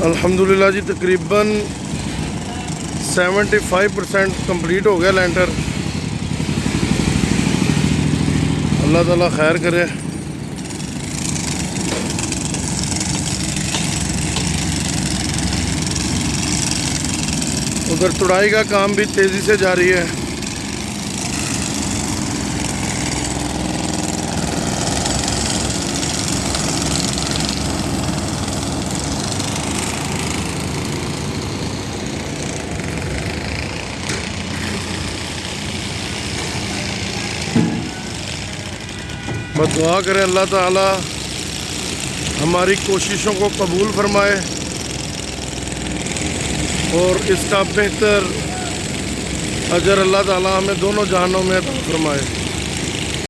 अल्हम्दुलिल्लाह जी तकरीबन 75% कंप्लीट हो गया लैंटर। अल्लाह ताला खैर करे। उधर तुड़ाई का काम भी तेज़ी से जारी है। बस दुआ करें अल्लाह ताला हमारी कोशिशों को कबूल फरमाए और इसका बेहतर अजर अल्लाह ताला हमें दोनों जहानों में अता फरमाए।